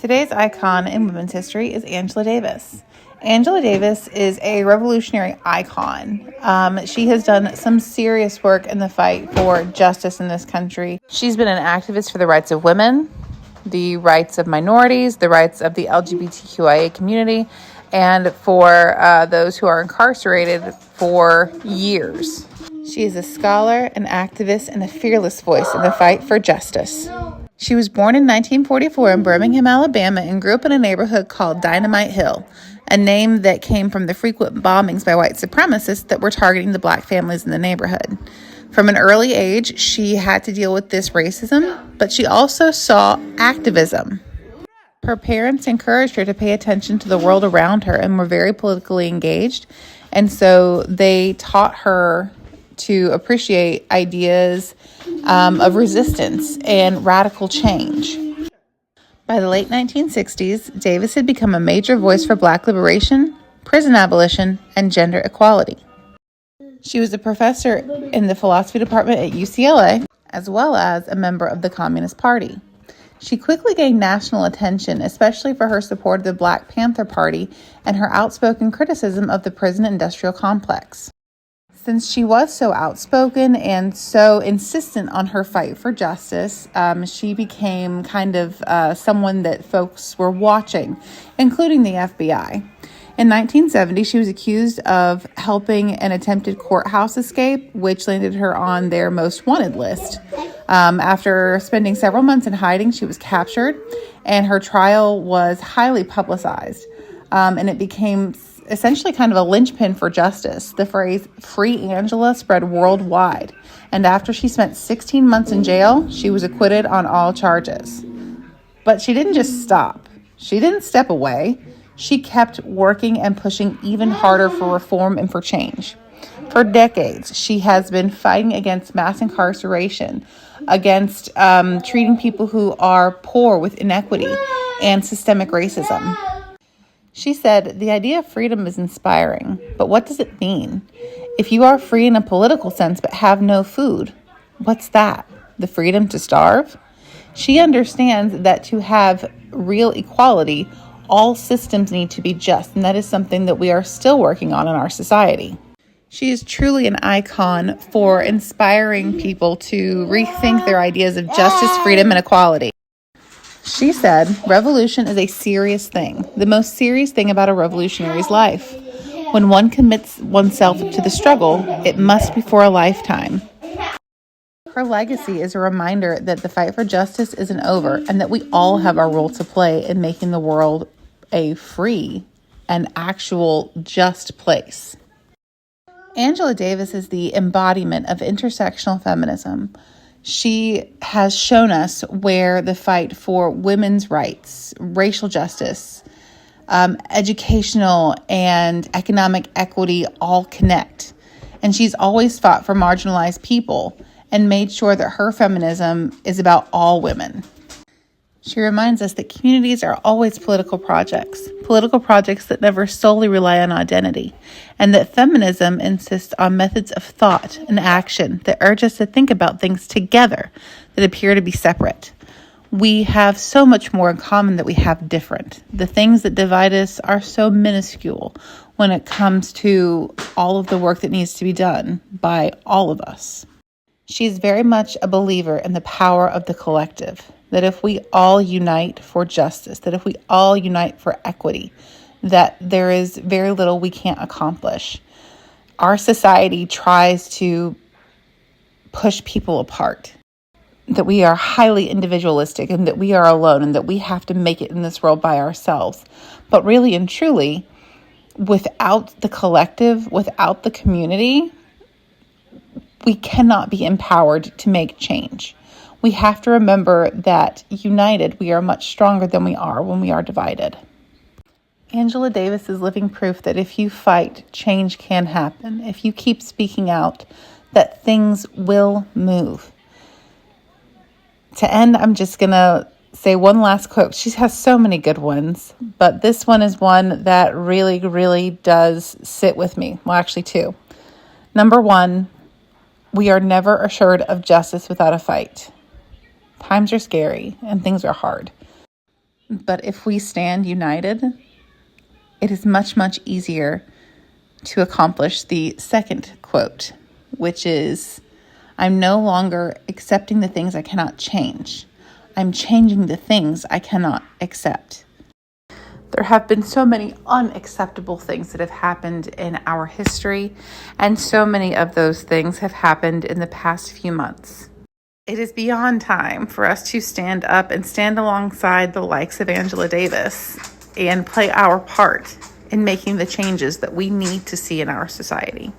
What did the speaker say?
Today's icon in women's history is Angela Davis. Angela Davis is a revolutionary icon. She has done some serious work in the fight for justice in this country. She's been an activist for the rights of women, the rights of minorities, the rights of the LGBTQIA community, and for those who are incarcerated for years. She is a scholar, an activist, and a fearless voice in the fight for justice. She was born in 1944 in Birmingham, Alabama, and grew up in a neighborhood called Dynamite Hill, a name that came from the frequent bombings by white supremacists that were targeting the black families in the neighborhood. From an early age, she had to deal with this racism, but she also saw activism. Her parents encouraged her to pay attention to the world around her and were very politically engaged, and so they taught her to appreciate ideas of resistance and radical change. By the late 1960s, Davis had become a major voice for Black liberation, prison abolition, and gender equality. She was a professor in the philosophy department at UCLA, as well as a member of the Communist Party. She quickly gained national attention, especially for her support of the Black Panther Party and her outspoken criticism of the prison industrial complex. Since she was so outspoken and so insistent on her fight for justice, she became kind of someone that folks were watching, including the FBI. In 1970, she was accused of helping an attempted courthouse escape, which landed her on their most wanted list. After spending several months in hiding, she was captured, and her trial was highly publicized, and it became essentially kind of a linchpin for justice. The phrase "Free Angela" spread worldwide, and after she spent 16 months in jail, she was acquitted on all charges. But she didn't just stop. She didn't step away. She kept working and pushing even harder for reform and for change. For decades, she has been fighting against mass incarceration, against treating people who are poor with inequity and systemic racism. She said, "The idea of freedom is inspiring, but what does it mean? If you are free in a political sense but have no food, what's that? The freedom to starve?" She understands that to have real equality, all systems need to be just, and that is something that we are still working on in our society. She is truly an icon for inspiring people to rethink their ideas of justice, freedom, and equality. She said, "Revolution is a serious thing. The most serious thing about a revolutionary's life. When one commits oneself to the struggle, it must be for a lifetime." Her legacy is a reminder that the fight for justice isn't over and that we all have our role to play in making the world a free and actual just place. Angela Davis is the embodiment of intersectional feminism. She has shown us where the fight for women's rights, racial justice, educational and economic equity all connect. And she's always fought for marginalized people and made sure that her feminism is about all women. She reminds us that communities are always political projects that never solely rely on identity, and that feminism insists on methods of thought and action that urge us to think about things together that appear to be separate. We have so much more in common that we have different. The things that divide us are so minuscule when it comes to all of the work that needs to be done by all of us. She's very much a believer in the power of the collective, that if we all unite for justice, that if we all unite for equity, that there is very little we can't accomplish. Our society tries to push people apart, that we are highly individualistic and that we are alone and that we have to make it in this world by ourselves. But really and truly, without the collective, without the community, we cannot be empowered to make change. We have to remember that united, we are much stronger than we are when we are divided. Angela Davis is living proof that if you fight, change can happen. If you keep speaking out, that things will move. To end, I'm just going to say one last quote. She has so many good ones, but this one is one that really, really does sit with me. Well, actually two. Number one, we are never assured of justice without a fight. Times are scary and things are hard. But if we stand united, it is much, much easier to accomplish the second quote, which is, I'm no longer accepting the things I cannot change. I'm changing the things I cannot accept. There have been so many unacceptable things that have happened in our history, and so many of those things have happened in the past few months. It is beyond time for us to stand up and stand alongside the likes of Angela Davis and play our part in making the changes that we need to see in our society.